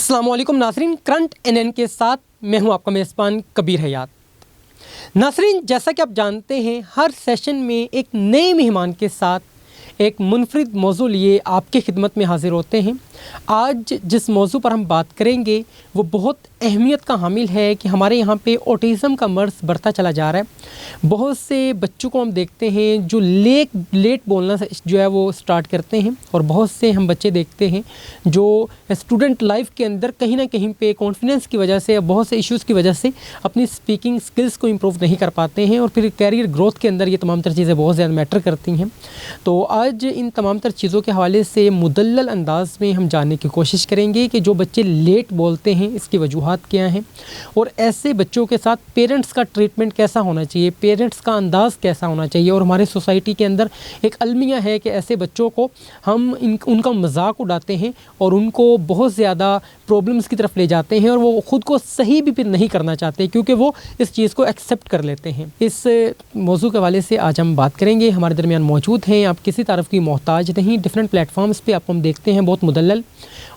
अस्सलाम वालेकुम नाज़रीन, करंट एनएन के साथ मैं हूं आपका मेज़बान कबीर हयात। नाज़रीन, जैसा कि आप जानते हैं, हर सेशन में एक नए मेहमान के साथ एक मुनफरिद मौजू लिए आपकी खिदमत में हाज़िर होते हैं। आज जिस मौजू पर हम बात करेंगे वो बहुत अहमियत का हामिल है कि हमारे यहाँ पे ऑटिज़म का मर्ज़ बढ़ता चला जा रहा है। बहुत से बच्चों को हम देखते हैं जो लेट बोलना जो है वो स्टार्ट करते हैं, और बहुत से हम बच्चे देखते हैं जो स्टूडेंट लाइफ के अंदर कहीं ना कहीं पे कॉन्फिडेंस की वजह से या बहुत से इश्यूज़ की वजह से अपनी स्पीकिंग स्किल्स को इम्प्रूव नहीं कर पाते हैं, और फिर कैरियर ग्रोथ के अंदर ये तमाम तर चीज़ें बहुत ज़्यादा मैटर करती हैं। तो आज इन तमाम तर चीज़ों के हवाले से मुदल्लल अंदाज़ में हम जानने की कोशिश करेंगे कि जो बच्चे लेट बोलते हैं इसकी वजूहात क्या हैं, और ऐसे बच्चों के साथ पेरेंट्स का ट्रीटमेंट कैसा होना चाहिए, पेरेंट्स का अंदाज़ कैसा होना चाहिए। और हमारे सोसाइटी के अंदर एक अलमिया है कि ऐसे बच्चों को हम उनका मजाक उड़ाते हैं और उनको बहुत ज़्यादा प्रॉब्लम्स की तरफ ले जाते हैं, और वो ख़ुद को सही भी फिर नहीं करना चाहते क्योंकि वो इस चीज़ को एक्सेप्ट कर लेते हैं। इस मौजू के हवाले से आज हम बात करेंगे। हमारे दरमियान मौजूद हैं, आप किसी तरफ की मोहताज नहीं, डिफरेंट प्लेटफॉर्म्स पे आपको हम देखते हैं बहुत मुदल्लल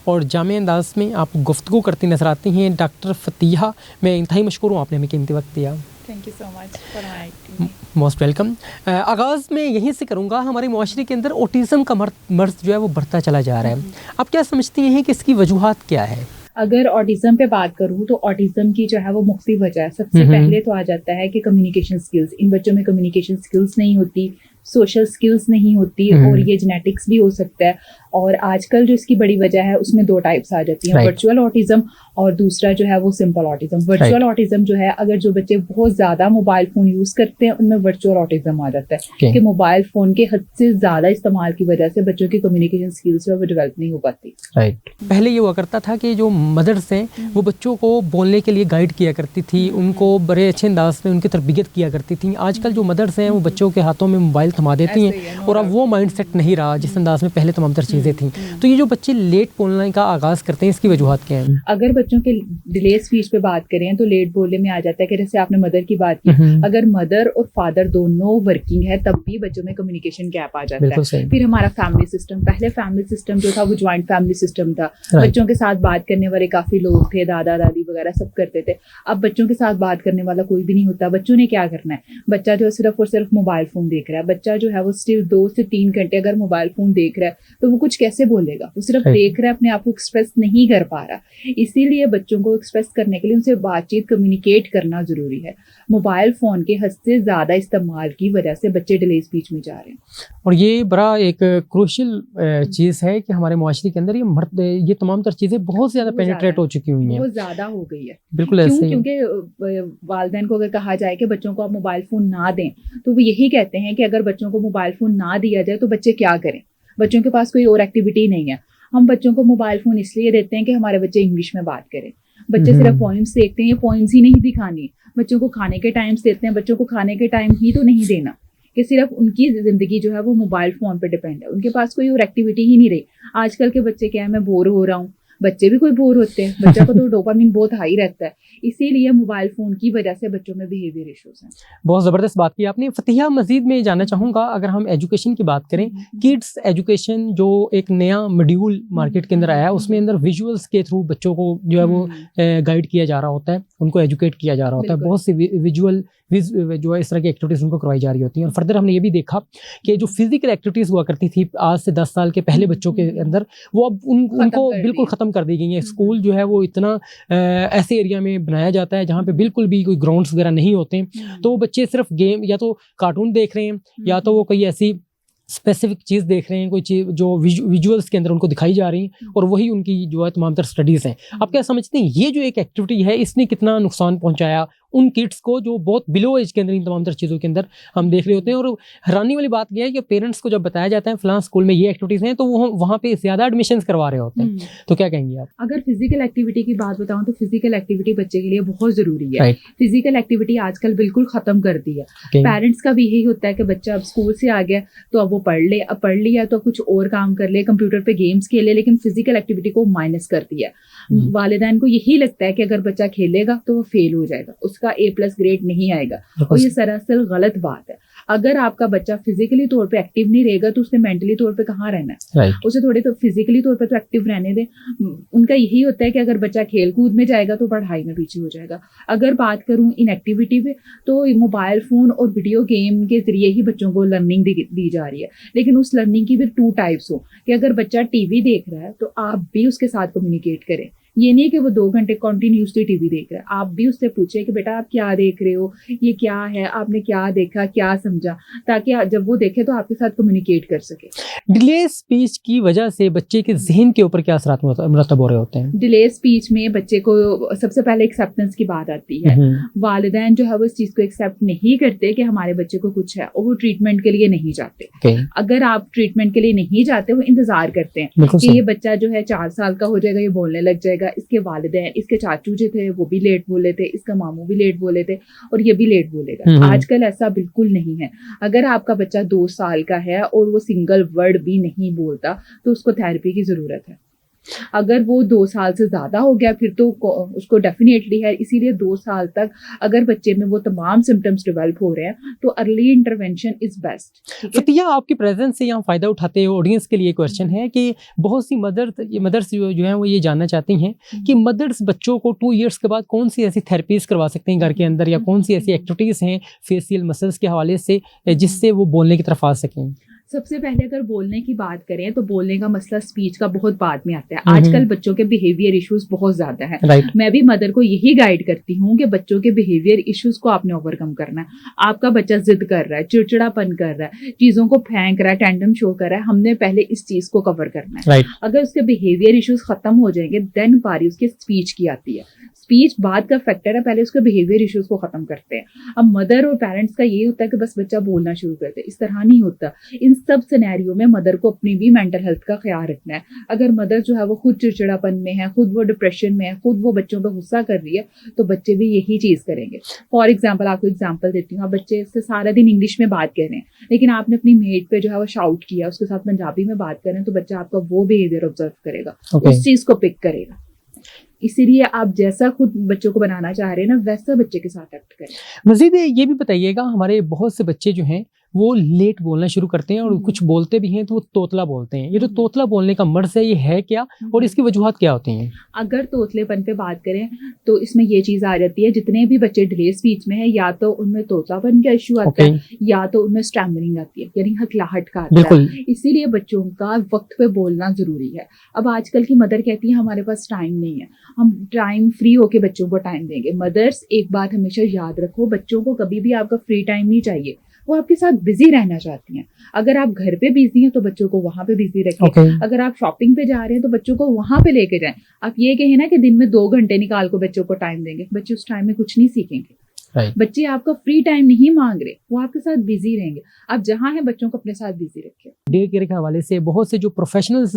और जामे अंदाज में आप गुफ्तगू करती नज़र आती हैं। डॉक्टर फ़तिहा, मैं इंतहाई मशकूर हूँ, आपने हमें कीमती वक्त दिया। Thank you so much for inviting me. Most welcome. आगाज़ में यहीं से करूँगा। हमारे माशरे के अंदर ऑटिज़म का मर्ज़ जो है वो बढ़ता चला जा रहा है। आप क्या समझती हैं कि इसकी वजूहात क्या है? अगर ऑटिज्म पे बात करूँ तो ऑटिज्म की जो है वो मुख्तलिफ वजह है। सबसे पहले तो आ जाता है कि कम्युनिकेशन स्किल्स, इन बच्चों में कम्युनिकेशन स्किल्स नहीं होती, सोशल स्किल्स नहीं होती, और ये जेनेटिक्स भी हो सकता है। और आजकल जो इसकी बड़ी वजह है उसमें दो टाइप्स आ जाती हैं, वर्चुअल ऑटिज्म और दूसरा जो है वो सिंपल ऑटिज्म। वर्चुअल ऑटिज्म जो है, अगर जो बच्चे बहुत ज्यादा मोबाइल फोन यूज करते हैं उनमें वर्चुअल ऑटिज्म आ जाता है कि मोबाइल फोन के हद से ज्यादा इस्तेमाल की वजह से बच्चों की कम्युनिकेशन स्किल्स जो है वो डेवलप नहीं हो पाती। पहले ये हुआ करता था कि जो मदर्स हैं वो बच्चों को बोलने के लिए गाइड किया करती थी, उनको बड़े अच्छे अंदाज में उनकी तरबियत किया करती थी। आजकल जो मदर्स हैं वो बच्चों के हाथों में मोबाइल थमा देती हैं, और अब वो माइंडसेट नहीं रहा जिस अंदाज में पहले तमाम तर चीज़ें थी। तो ये जो बच्चे लेट बोलने का आगाज़ करते हैं, इसकी वजूहात क्या हैं? अगर बच्चों के डिले स्पीच पे बात करें तो लेट बोलने में आ जाता है कि जैसे आपने मदर की बात की, अगर मदर और फादर दोनों वर्किंग है तब भी बच्चों में कम्युनिकेशन गैप आ जाता है। फिर हमारा फैमिली सिस्टम, पहले फैमिली सिस्टम जो था वो ज्वाइंट फैमिली सिस्टम था। बच्चों के साथ बात करने वाले काफी लोग थे, दादा दादी वगैरह सब करते थे। अब बच्चों के साथ बात करने वाला कोई भी नहीं होता। बच्चों ने क्या करना है, बच्चा जो सिर्फ और सिर्फ मोबाइल फोन देख रहा है। बच्चा जो है वो स्टिल 2 से 3 घंटे अगर मोबाइल फोन देख रहा है तो वो कुछ कैसे बोलेगा? वो सिर्फ देख रहा है, अपने आप को एक्सप्रेस नहीं कर पा रहा। इसीलिए बच्चों को एक्सप्रेस करने के लिए उनसे बातचीत, कम्युनिकेट करना जरूरी है। मोबाइल फोन के हद से ज्यादा इस्तेमाल की वजह से बच्चे डिले स्पीच में जा रहे हैं, और ये बड़ा एक क्रूशियल चीज़ है कि हमारे माशरे के अंदर ये तमाम तर चीज़ें बहुत ज़्यादा पेनिट्रेट हो चुकी हुई हैं, बहुत ज़्यादा हो गई है। बिल्कुल ऐसे ही। क्योंकि वालिदैन को अगर कहा जाए कि बच्चों को आप मोबाइल फोन ना दें तो वो यही कहते हैं कि अगर बच्चों को मोबाइल फोन ना दिया जाए तो बच्चे क्या करें, बच्चों के पास कोई और एक्टिविटी नहीं है। हम बच्चों को मोबाइल फोन इसलिए देते हैं कि हमारे बच्चे इंग्लिश में बात करें। बच्चे सिर्फ पोइम्स देखते हैं, ये पोइम्स ही नहीं दिखानी। बच्चों को खाने के टाइम्स देते हैं, बच्चों को खाने के टाइम ही तो नहीं देना कि सिर्फ उनकी जिंदगी जो है वो मोबाइल फोन पे डिपेंड है, उनके पास कोई और एक्टिविटी ही नहीं रही। आजकल के बच्चे क्या है, मैं बोर हो रहा हूँ, बच्चे भी कोई बोर होते हैं, बच्चा को तो डोपामिन बहुत हाई रहता है, इसीलिए मोबाइल फोन की वजह से बच्चों में बिहेवियर इश्यूज हैं। बहुत ज़बरदस्त बात की आपने फ़तिहा। मजीद में जानना चाहूँगा, अगर हम एजुकेशन की बात करें, किड्स एजुकेशन जो एक नया मॉड्यूल मार्केट के अंदर आया है, उसमें अंदर विजुअल्स के थ्रू बच्चों को जो है वो गाइड किया जा रहा होता है, उनको एजुकेट किया जा रहा होता है। बहुत सी विजुअल जो है इस तरह की एक्टिविटीज़ उनको करवाई जा रही होती हैं। और फर्दर हमने ये भी देखा कि जो फिजिकल एक्टिविटीज़ हुआ करती थी आज से 10 साल के पहले बच्चों के अंदर, वो अब उनको बिल्कुल ख़त्म कर दी गई है। स्कूल जो है वो इतना ऐसे एरिया में बनाया जाता है जहाँ पे बिल्कुल भी कोई ग्राउंड्स वगैरह नहीं होते हैं, तो वो बच्चे सिर्फ गेम या तो कार्टून देख रहे हैं या तो वो कोई ऐसी स्पेसिफिक चीज़ देख रहे हैं, कोई चीज़ जो विजुअल्स के अंदर उनको दिखाई जा रही है, और वही उनकी जो है तमाम तर स्टडीज़ हैं। आप क्या समझते हैं ये जो एक एक्टिविटी है इसने कितना नुकसान पहुंचाया उन किड्स को जो बहुत बिलो एज के अंदर इन तमाम तर चीज़ों के अंदर हम देख रहे होते हैं? और हैरानी वाली बात यह है कि पेरेंट्स को जब बताया जाता है फलां स्कूल में ये एक्टिविटीज़ हैं तो वो वहाँ पे ज़्यादा एडमिशन्स करवा रहे होते हैं। तो क्या कहेंगे आप? अगर फिजिकल एक्टिविटी की बात बताऊं तो फिजिकल एक्टिविटी बच्चे के लिए बहुत जरूरी है। फिजिकल एक्टिविटी आजकल बिल्कुल खत्म कर दी है। पेरेंट्स का भी यही होता है कि बच्चा अब स्कूल से आ गया तो अब वो पढ़ ले, अब पढ़ लिया तो कुछ और काम कर ले, कंप्यूटर पे गेम्स खेले, लेकिन फिजिकल एक्टिविटी को माइनस कर दिया। वालिदैन को यही लगता है कि अगर बच्चा खेलेगा तो वो फेल हो जाएगा, उसका A+ ग्रेड नहीं आएगा, और ये सरासर गलत बात है। अगर आपका बच्चा फिजिकली तौर पे एक्टिव नहीं रहेगा तो उसने मेंटली तौर पे कहाँ रहना है? उसे थोड़े तो फिजिकली तौर पे तो एक्टिव रहने दें। उनका यही होता है कि अगर बच्चा खेल कूद में जाएगा तो पढ़ाई में पीछे हो जाएगा। अगर बात करूं इनएक्टिविटी पे, तो मोबाइल फोन और वीडियो गेम के जरिए ही बच्चों को लर्निंग दी जा रही है, लेकिन उस लर्निंग की भी 2 टाइप्स हो कि अगर बच्चा टीवी देख रहा है तो आप भी उसके साथ कम्युनिकेट करें। ये नहीं कि वो 2 घंटे कंटिन्यूसली टीवी देख रहा है, आप भी उससे पूछें कि बेटा आप क्या देख रहे हो, ये क्या है, आपने क्या देखा, क्या समझा, ताकि जब वो देखे तो आपके साथ कम्युनिकेट कर सके। डिले स्पीच की वजह से बच्चे के ज़हन के ऊपर क्या असरात मुरतब हो रहे होते हैं? डिले स्पीच में बच्चे को सबसे पहले एक्सेप्टेंस की बात आती है। वालिदैन जो है वो इस चीज को एक्सेप्ट नहीं करते कि हमारे बच्चे को कुछ है, और वो ट्रीटमेंट के लिए नहीं जाते। अगर आप ट्रीटमेंट के लिए नहीं जाते, वो इंतजार करते हैं कि ये बच्चा जो है 4 साल का हो जाएगा, ये बोलने लग जाएगा, इसके वालिदैन, इसके चाचू जो थे वो भी लेट बोले थे, इसका मामू भी लेट बोले थे, और ये भी लेट बोलेगा। आजकल ऐसा बिल्कुल नहीं है। अगर आपका बच्चा 2 साल का है और वो सिंगल वर्ड भी नहीं बोलता तो उसको थेरेपी की जरूरत है। अगर वो 2 साल से ज्यादा हो गया फिर तो उसको डेफिनेटली है। इसीलिए 2 साल तक अगर बच्चे में वो तमाम सिम्टम्स डेवलप हो रहे हैं तो अर्ली इंटरवेंशन इज बेस्ट। फतिया, आपकी प्रेजेंस से यहाँ फायदा उठाते हुए ऑडियंस के लिए क्वेश्चन है कि बहुत सी मदर्स जो हैं वो ये जानना चाहती हैं कि मदर्स बच्चों को 2 इयर्स के बाद कौन सी ऐसी थेरेपीज करवा सकते हैं घर के अंदर, या कौन सी ऐसी एक्टिविटीज हैं फेशियल मसल्स के हवाले से जिससे वो बोलने की तरफ आ सकें? सबसे पहले अगर बोलने की बात करें तो बोलने का मसला स्पीच का बहुत बाद में आता है। आजकल बच्चों के बिहेवियर इश्यूज बहुत ज्यादा है। मैं भी मदर को यही गाइड करती हूँ कि बच्चों के बिहेवियर इश्यूज को आपने ओवरकम करना है। आपका बच्चा जिद कर रहा है, चिड़चिड़ापन कर रहा है, चीजों को फेंक रहा है, टैंडम शो कर रहा है, हमने पहले इस चीज को कवर करना है। अगर उसके बिहेवियर इश्यूज खत्म हो जाएंगे देन बारी उसके स्पीच की आती है। स्पीच बाद का फैक्टर है, पहले उसके बिहेवियर इश्यूज को खत्म करते हैं। अब मदर और पेरेंट्स का ये होता है कि बस बच्चा बोलना शुरू करते हैं, इस तरह नहीं होता। इन सब सिनेरियो में मदर को अपनी भी मेंटल हेल्थ का ख्याल रखना है। अगर मदर जो है वो खुद चिड़चिड़ापन में है, खुद वो डिप्रेशन में है, खुद वो बच्चों पर गुस्सा कर रही है, तो बच्चे भी यही चीज करेंगे। फॉर एग्जाम्पल आपको एग्जाम्पल देती हूँ, आप बच्चे से सारा दिन इंग्लिश में बात कर रहे हैं, लेकिन आपने अपनी मेट पे जो है वो शाउट किया, उसके साथ पंजाबी में बात कर रहे हैं, तो बच्चा आपका वो बिहेवियर ऑब्जर्व करेगा, उस चीज को पिक करेगा। इसीलिए आप जैसा खुद बच्चों को बनाना चाह रहे हैं ना, वैसा बच्चे के साथ एक्ट करें। मजीद ये भी बताइएगा, हमारे बहुत से बच्चे जो हैं वो लेट बोलना शुरू करते हैं और कुछ बोलते भी हैं तो वो तोतला बोलते हैं। ये जो तोतला बोलने का मर्ज है, ये है क्या और इसकी वजूहत क्या होती हैं? अगर तोतलेपन पे बात करें तो इसमें ये चीज आ जाती है, जितने भी बच्चे डिले स्पीच में है, या तो उनमें तोतलापन का इशू आता है, या तो उनमें स्टैमरिंग आती है, यानी हकलाहट का आता है। इसीलिए बच्चों का वक्त पे बोलना जरूरी है। अब आजकल की मदर कहती है हमारे पास टाइम नहीं है, हम टाइम फ्री होके बच्चों को टाइम देंगे। मदर्स एक बात हमेशा याद रखो, बच्चों को कभी भी आपका फ्री टाइम नहीं चाहिए, वो आपके साथ बिजी रहना चाहती हैं। अगर आप घर पे बिजी हैं तो बच्चों को वहां पे बिजी रखें। अगर आप शॉपिंग पे जा रहे हैं तो बच्चों को वहां पे लेके जाएं। आप ये कहें ना कि दिन में 2 घंटे निकाल को बच्चों को टाइम देंगे, बच्चे उस टाइम में कुछ नहीं सीखेंगे। बच्चे आपका फ्री टाइम नहीं मांग रहे, वो आपके साथ बिजी रहेंगे। आप जहाँ हैं बच्चों को अपने साथ बिजी रखें। डे केयर के हवाले से बहुत से जो प्रोफेशनल्स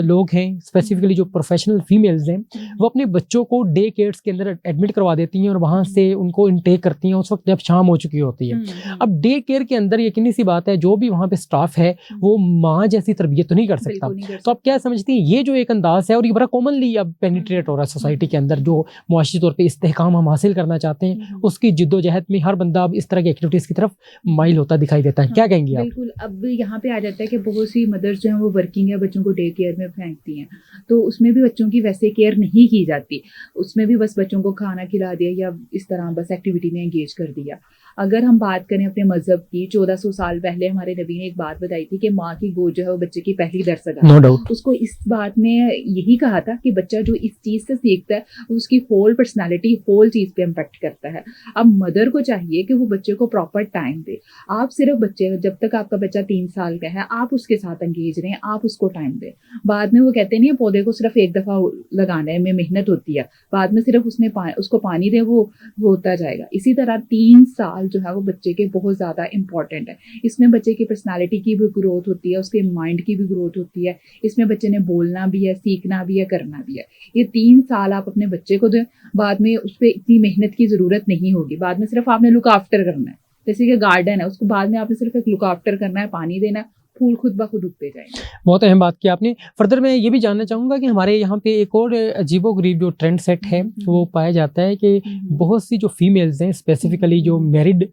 लोग हैं, स्पेसिफिकली जो प्रोफेशनल फीमेल्स हैं, वो अपने बच्चों को डे केयर्स के अंदर एडमिट करवा देती हैं और वहाँ से उनको इनटेक करती हैं उस वक्त जब शाम हो चुकी होती है। अब डे केयर के अंदर यकीनी सी बात है, जो भी वहाँ पे स्टाफ है वो माँ जैसी तरबियत तो नहीं कर सकता। तो आप क्या समझती हैं, ये जो एक अंदाज है और ये बड़ा कॉमनली अब पेनिट्रेट हो रहा है सोसाइटी के अंदर, जो मुआशी तौर पर इस्तेहकाम हम हासिल करना चाहते हैं, उसकी जिद्दोजहद में हर बंदा अब इस तरह की एक्टिविटीज की तरफ माइल होता दिखाई देता है। क्या कहेंगी आप? बिल्कुल, अब यहाँ पे आ जाता है कि बहुत सी मदर्स जो हैं वो वर्किंग है, बच्चों को डे केयर में फेंकती हैं, तो उसमें भी बच्चों की वैसे केयर नहीं की जाती। उसमें भी बस बच्चों को खाना खिला दिया या इस तरह बस एक्टिविटी में एंगेज कर दिया। अगर हम बात करें अपने मजहब की, 1400 साल पहले हमारे नबी ने एक बात बताई थी कि माँ की गोद जो है वो बच्चे की पहली दरसगाह। No doubt। उसको इस बात में यही कहा था कि बच्चा जो इस चीज से सीखता है उसकी होल पर्सनालिटी, होल चीज पे इम्पैक्ट करता है। अब मदर को चाहिए कि वो बच्चे को प्रॉपर टाइम दे। आप सिर्फ बच्चे, जब तक आपका बच्चा 3 साल का है, आप उसके साथ एंगेज रहें, आप उसको टाइम दें। बाद में वो कहते नहीं है पौधे को सिर्फ एक दफा लगाने में मेहनत होती है, बाद में सिर्फ उसको पानी दे, वो होता जाएगा। इसी तरह 3 साल जो है वो बच्चे के बहुत ज्यादा इंपॉर्टेंट है। इसमें बच्चे की पर्सनालिटी की भी ग्रोथ होती है, उसके माइंड की भी ग्रोथ होती है। इसमें बच्चे ने बोलना भी है, सीखना भी है, करना भी है। ये 3 साल आप अपने बच्चे को दें, बाद में उस पर इतनी मेहनत की जरूरत नहीं होगी। बाद में सिर्फ आपने लुक आफ्टर करना है, जैसे कि गार्डन है, उसको बाद में आपने सिर्फ एक लुक आफ्टर करना है, पानी देना है, फूल खुद ब खुद उगते जाएंगे। बहुत अहम बात की आपने। फर्दर मैं ये भी जानना चाहूँगा कि हमारे यहाँ पे एक और अजीबोगरीब जो ट्रेंड सेट है वो पाया जाता है कि बहुत सी जो फीमेल्स हैं, स्पेसिफिकली जो मैरिड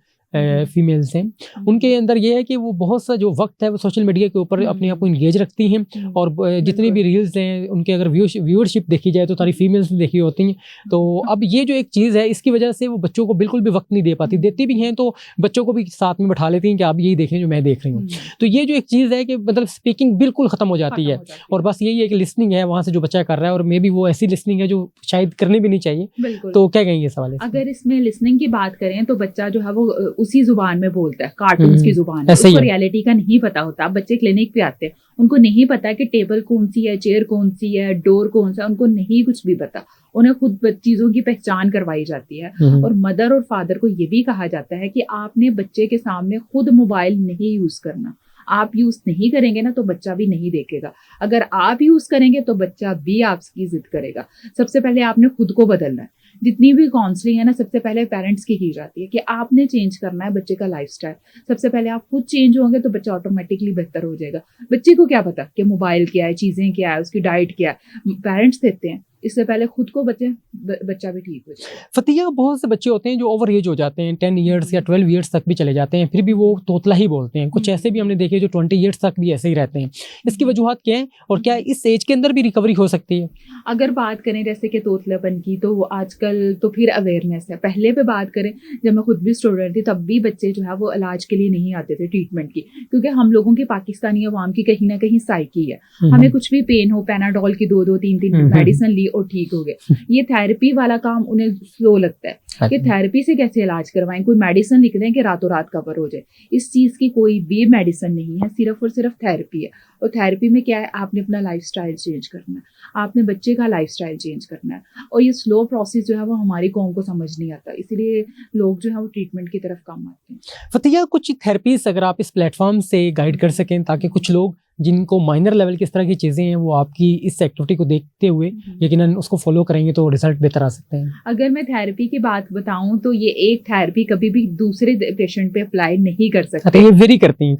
फीमेल्स हैं, उनके अंदर ये है कि वो बहुत सा जो वक्त है वो सोशल मीडिया के ऊपर अपने आप को इंगेज रखती हैं और जितनी भी रील्स हैं उनके अगर व्यूअरशिप देखी जाए तो सारी फीमेल्स ने देखी होती हैं। तो अब ये जो एक चीज़ है इसकी वजह से वो बच्चों को बिल्कुल भी वक्त नहीं दे पाती, देती भी हैं तो बच्चों को भी साथ में बैठा लेती हैं कि आप यही देखें जो मैं देख रही हूँ। तो ये जो एक चीज़ है कि मतलब स्पीकिंग बिल्कुल ख़त्म हो जाती है और बस यही है कि लिसनिंग है वहाँ से जो बच्चा कर रहा है और मे बी वो ऐसी लिसनिंग है जो शायद करनी भी नहीं चाहिए। तो क्या कहेंगे इस सवाल? अगर इसमें लिसनिंग की बात करें तो बच्चा जो है वो उसी जुबान में बोलता है, कार्टून्स की जुबान, उसको रियलिटी का नहीं पता होता। बच्चे क्लिनिक पे आते हैं, उनको नहीं पता कि टेबल कौन सी है, चेयर कौन सी है, डोर कौन सा, उनको नहीं कुछ भी पता। उन्हें खुद चीजों की पहचान करवाई जाती है और मदर और फादर को ये भी कहा जाता है कि आपने बच्चे के सामने खुद मोबाइल नहीं यूज करना। आप यूज नहीं करेंगे ना तो बच्चा भी नहीं देखेगा, अगर आप यूज करेंगे तो बच्चा भी आपकी जिद करेगा। सबसे पहले आपने खुद को बदलना है। जितनी भी काउंसलिंग है ना, सबसे पहले पेरेंट्स की जाती है कि आपने चेंज करना है बच्चे का लाइफस्टाइल। सबसे पहले आप खुद चेंज होंगे तो बच्चा ऑटोमेटिकली बेहतर हो जाएगा। बच्चे को क्या पता कि मोबाइल क्या है, चीजें क्या है, उसकी डाइट क्या है, पेरेंट्स देते हैं। इससे पहले खुद को बच्चा भी ठीक हो जाए। फतिया, बहुत से बच्चे होते हैं जो ओवर एज हो जाते हैं, 10 ईयर्स या 12 ईयर्स तक भी चले जाते हैं, फिर भी वो तोतला ही बोलते हैं। कुछ ऐसे भी हमने देखे जो 20 ईयर्स तक भी ऐसे ही रहते हैं। इसकी वजूहत क्या है और क्या इस एज के अंदर भी रिकवरी हो सकती है? अगर बात करें जैसे कि तोतलापन की, तो आजकल तो फिर अवेयरनेस है। पहले पे बात करें, जब मैं खुद भी स्टूडेंट थी तब भी बच्चे जो है वो इलाज के लिए नहीं आते थे, ट्रीटमेंट की, क्योंकि हम लोगों की पाकिस्तानी अवाम की कहीं ना कहीं साइकी है। हमें कुछ भी पेन हो, पैनाडोल की 2-2, 3-3 मेडिसिन ली और ठीक हो गए। ये थेरेपी वाला काम उन्हें स्लो लगता है कि थेरेपी से कैसे इलाज करवाएं, कोई मेडिसिन लिख दें कि रातों रात कवर हो जाए। इस चीज की कोई भी मेडिसिन नहीं है, सिर्फ और सिर्फ थेरेपी है। और थेरेपी में क्या है, आपने अपना लाइफस्टाइल चेंज करना है, आपने बच्चे का लाइफस्टाइल चेंज करना है। और ये स्लो प्रोसेस जो है वो हमारी कौम को समझ नहीं आता, इसीलिए लोग जो है वो ट्रीटमेंट की तरफ कम आते हैं। फतिया, कुछ थेरेपीज अगर आप इस प्लेटफॉर्म से गाइड कर सकें ताकि कुछ लोग जिनको माइनर लेवल की इस तरह की चीज़ें हैं वो आपकी इस एक्टिविटी को देखते हुए यकीनन उसको फॉलो करेंगे तो रिजल्ट बेहतर आ सकते हैं। अगर मैं थेरेपी की बात बताऊं तो ये एक थेरेपी कभी भी दूसरे पेशेंट पे अप्लाई नहीं कर सकते। ये वेरी करती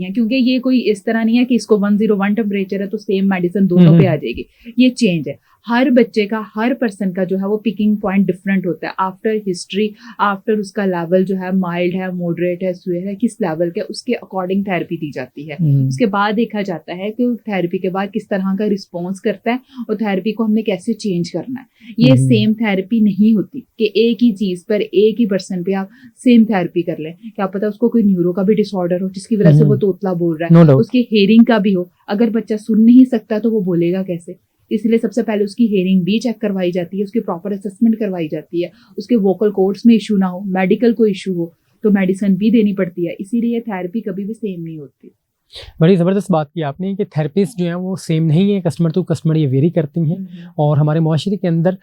हैं क्योंकि ये कोई इस तरह नहीं है कि इसको 101 टेम्परेचर है तो सेम मेडिसिन दोनों पे आ जाएगी। ये चेंज है, हर बच्चे का, हर पर्सन का जो है वो पिकिंग पॉइंट डिफरेंट होता है। आफ्टर हिस्ट्री, आफ्टर उसका लेवल जो है माइल्ड है, मॉडरेट है, सीवियर है, किस लेवल के, उसके अकॉर्डिंग थेरेपी दी जाती है। उसके बाद देखा जाता है कि थेरेपी के बाद किस तरह का रिस्पॉन्स करता है और थेरेपी को हमने कैसे चेंज करना है। ये सेम थेरेपी नहीं होती कि एक ही चीज पर, एक ही पर्सन पे आप सेम थेरेपी कर लें। क्या पता उसको कोई न्यूरो का भी डिसऑर्डर हो जिसकी वजह से वो तोतला बोल रहा है, उसकी हेयरिंग का भी हो। अगर बच्चा सुन नहीं सकता तो वो बोलेगा कैसे? इसलिए सबसे पहले उसकी हेयरिंग भी चेक करवाई जाती है, उसकी प्रॉपर असेसमेंट करवाई जाती है, उसके वोकल कॉर्ड्स में इशू ना हो, मेडिकल को इशू हो तो मेडिसिन भी देनी पड़ती है। इसीलिए थेरेपी कभी भी सेम नहीं होती। बड़ी ज़बरदस्त बात की आपने कि थेरेपिस्ट जो हैं वो सेम नहीं है, कस्टमर टू कस्टमर ये वेरी करती हैं। और हमारे माशरे के अंदर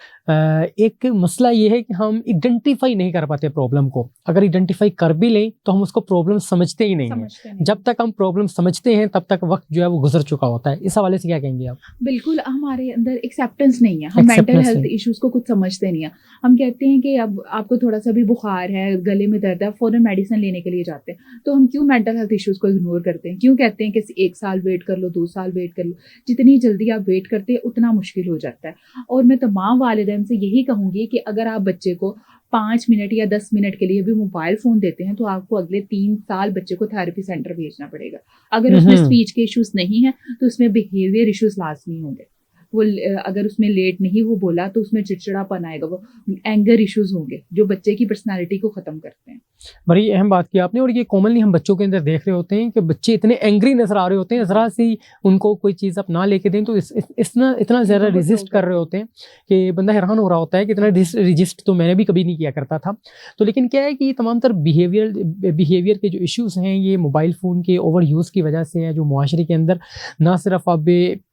एक मसला ये है कि हम आइडेंटिफाई नहीं कर पाते प्रॉब्लम को। अगर आइडेंटिफाई कर भी लें तो हम उसको प्रॉब्लम समझते ही नहीं हैं। जब तक हम प्रॉब्लम समझते हैं तब तक वक्त जो है वो गुजर चुका होता है। इस हवाले से क्या कहेंगे आप? बिल्कुल, हमारे अंदर एक्सेप्टेंस नहीं है, हम मेंटल हेल्थ इश्यूज को कुछ समझते नहीं है। हम कहते हैं कि अब आपको थोड़ा सा भी बुखार है, गले में दर्द है, फौरन मेडिसिन लेने के लिए जाते हैं। तो हम क्यों मेंटल हेल्थ इश्यूज को इग्नोर करते हैं? क्यों कहते हैं कि 1 साल वेट कर लो, 2 साल वेट कर लो। जितनी जल्दी आप वेट करते हैं उतना मुश्किल हो जाता है। और मैं तमाम वालिदैन से यही कहूंगी कि अगर आप बच्चे को 5 मिनट या 10 मिनट के लिए भी मोबाइल फोन देते हैं तो आपको अगले 3 साल बच्चे को थेरेपी सेंटर भेजना पड़ेगा। अगर उसमें स्पीच के इश्यूज नहीं है तो उसमें बिहेवियर इश्यूज लाजमी होंगे। वो अगर उसमें लेट नहीं वो बोला तो उसमें चिड़चिड़ापन आएगा, वो एंगर इश्यूज होंगे जो बच्चे की पर्सनालिटी को खत्म करते हैं। बड़ी अहम बात की आपने। और ये कॉमनली हम बच्चों के अंदर देख रहे होते हैं कि बच्चे इतने एंग्री नजर आ रहे होते हैं, ज़रा सी उनको कोई चीज़ आप ना लेके दें तो इतना ज़्यादा रेजिस्ट कर रहे होते हैं कि बंदा हैरान हो रहा होता है कि इतना रेजिस्ट तो मैंने भी कभी नहीं किया करता था। तो लेकिन क्या है कि तमाम तर बिहेवियर के जो इश्यूज़ हैं ये मोबाइल फ़ोन के ओवर यूज़ की वजह से है, जो मुआशरे के अंदर ना सिर्फ अब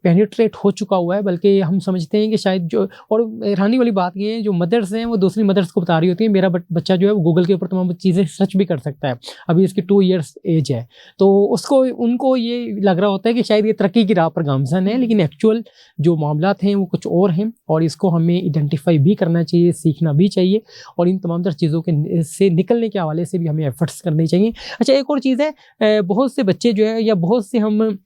पेनिट्रेट हो चुका हुआ है बल्कि हम समझते हैं कि शायद जो, और हैरानी वाली बात ये है जो मदर्स हैं वो दूसरी मदर्स को बता रही होती है मेरा बच्चा जो है वो गूगल के ऊपर तमाम चीज़ें सर्च भी कर सकता है, अभी इसकी 2 ईयर्स एज है, तो उनको ये लग रहा होता है कि शायद ये तरक्की की राह पर गामज़न है, लेकिन एक्चुअल जो मामलात हैं वो कुछ और हैं और इसको हमें आइडेंटिफाई भी करना चाहिए, सीखना भी चाहिए और इन तमाम तर चीज़ों के से निकलने के हवाले से भी हमें एफर्ट्स करने चाहिए। अच्छा, एक और चीज़ है, बहुत से बच्चे जो है या बहुत से हम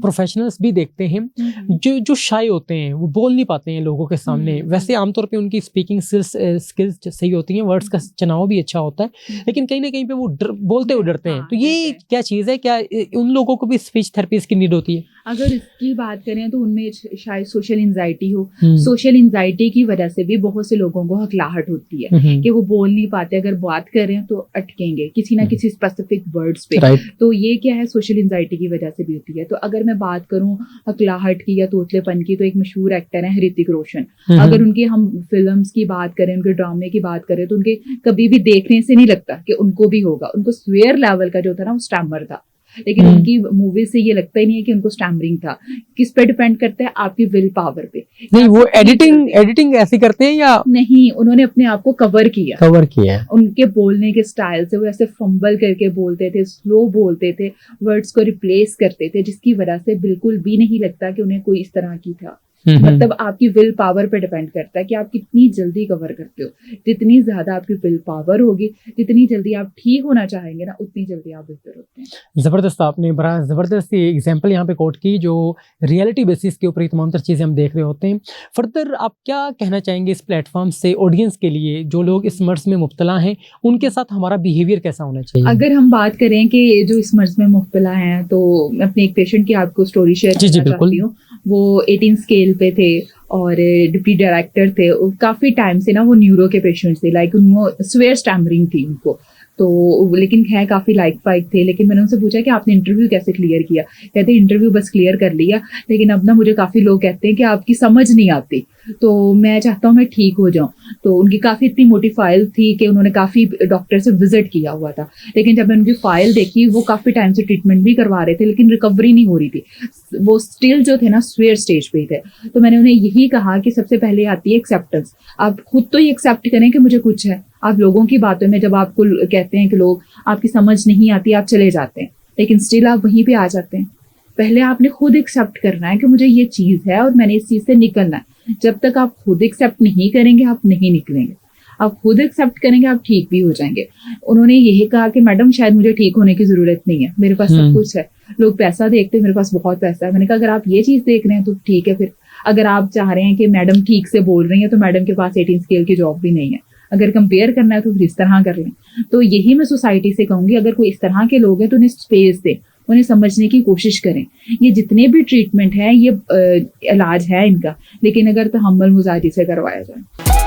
प्रोफेशनल्स भी देखते हैं जो शाय होते हैं, वो बोल नहीं पाते हैं लोगों के सामने। वैसे आमतौर पे उनकी स्पीकिंग स्किल्स सही होती हैं, वर्ड्स का चुनाव भी अच्छा होता है, लेकिन कहीं ना कहीं पे वो बोलते हुए डरते हैं। तो ये क्या चीज़ है, क्या उन लोगों को भी स्पीच थेरेपीज की नीड होती है? अगर इसकी बात करें तो उनमें शायद सोशल एंजाइटी हो, सोशल एंजाइटी की वजह से भी बहुत से लोगों को हकलाहट होती है कि वो बोल नहीं पाते, अगर बात कर रहे हैं तो अटकेंगे किसी ना किसी स्पेसिफिक वर्ड्स पे। तो ये क्या है, सोशल एंजाइटी की वजह से भी होती है। तो अगर मैं बात करूं हकलाहट की या तोतलेपन की, तो एक मशहूर एक्टर है ऋतिक रोशन। अगर उनकी हम फिल्म्स की बात करें, उनके ड्रामे की बात करें, तो उनके कभी भी देखने से नहीं लगता कि उनको भी होगा। उनको स्वेयर लेवल का जो था ना वो स्टैमर था, लेकिन उनकी मूवी से ये लगता ही नहीं है कि उनको स्टैमरिंग था। किस पे डिपेंड करता है? आपकी विल पावर पे। नहीं, वो एडिटिंग ऐसी करते हैं या नहीं, उन्होंने अपने आप को कवर किया। उनके बोलने के स्टाइल से वो ऐसे फंबल करके बोलते थे, स्लो बोलते थे, वर्ड्स को रिप्लेस करते थे, जिसकी वजह से बिल्कुल भी नहीं लगता कि उन्हें कोई इस तरह की था। मतलब आपकी विल पावर पे डिपेंड करता है कि आप कितनी जल्दी कवर करते हो। जितनी ज्यादा आपकी विल पावर होगी, जितनी जल्दी आप ठीक होना चाहेंगे ना, उतनी जल्दी आप बेहतर होते हैं। ज़बरदस्त, आपने बड़ा ज़बरदस्त एग्जाम्पल यहाँ पे कोट की, जो रियलिटी बेसिस के ऊपर ये तमाम तर चीज़ें हम देख रहे होते हैं। फर्दर आप क्या कहना चाहेंगे इस प्लेटफॉर्म से ऑडियंस के लिए, जो लोग इस मर्ज में मुब्तला हैं, उनके साथ हमारा बिहेवियर कैसा होना चाहिए? अगर हम बात करें कि जो इस मर्ज में मुब्तला हैं, तो मैं अपने एक पेशेंट की आपको स्टोरी शेयर करना चाहती हूँ। वो 18 स्केल पे थे और डिप्टी डायरेक्टर थे। काफी टाइम से ना वो न्यूरो के पेशेंट थे, लाइक उनको स्वेयर स्टैमरिंग थी उनको, तो लेकिन है काफी लाइक फाइक थे। लेकिन मैंने उनसे पूछा कि आपने इंटरव्यू कैसे क्लियर किया? कहते इंटरव्यू बस क्लियर कर लिया, लेकिन अब ना मुझे काफी लोग कहते हैं कि आपकी समझ नहीं आती, तो मैं चाहता हूँ मैं ठीक हो जाऊं। तो उनकी काफी इतनी मोटी फाइल थी कि उन्होंने काफी डॉक्टर से विजिट किया हुआ था, लेकिन जब मैंने उनकी फाइल देखी, वो काफी टाइम से ट्रीटमेंट भी करवा रहे थे, लेकिन रिकवरी नहीं हो रही थी। वो स्टिल जो थे ना स्वेयर स्टेज पे थे। तो मैंने उन्हें यही कहा कि सबसे पहले आती है एक्सेप्टेंस। आप खुद तो ये एक्सेप्ट करें कि मुझे कुछ है। आप लोगों की बातों में जब आपको कहते हैं कि लोग आपकी समझ नहीं आती, आप चले जाते हैं, लेकिन स्टिल आप वहीं पे आ जाते हैं। पहले आपने खुद एक्सेप्ट करना है कि मुझे ये चीज है और मैंने इस चीज से निकलना है। जब तक आप खुद एक्सेप्ट नहीं करेंगे, आप नहीं निकलेंगे। आप खुद एक्सेप्ट करेंगे, आप ठीक भी हो जाएंगे। उन्होंने यही कहा कि मैडम शायद मुझे ठीक होने की जरूरत नहीं है, मेरे पास सब कुछ है। लोग पैसा देखते हैं, मेरे पास बहुत पैसा है। मैंने कहा अगर आप ये चीज देख रहे हैं तो ठीक है। फिर अगर आप चाह रहे हैं कि मैडम ठीक से बोल रही है, तो मैडम के पास 18 स्केल की जॉब भी नहीं है। अगर कंपेयर करना है तो फिर इस तरह कर लें। तो यही मैं सोसाइटी से कहूंगी, अगर कोई इस तरह के लोग हैं तो उन्हें स्पेस दें, उन्हें समझने की कोशिश करें। ये जितने भी ट्रीटमेंट है, ये इलाज है इनका, लेकिन अगर तहम्मुल मुजाहिदी से करवाया जाए।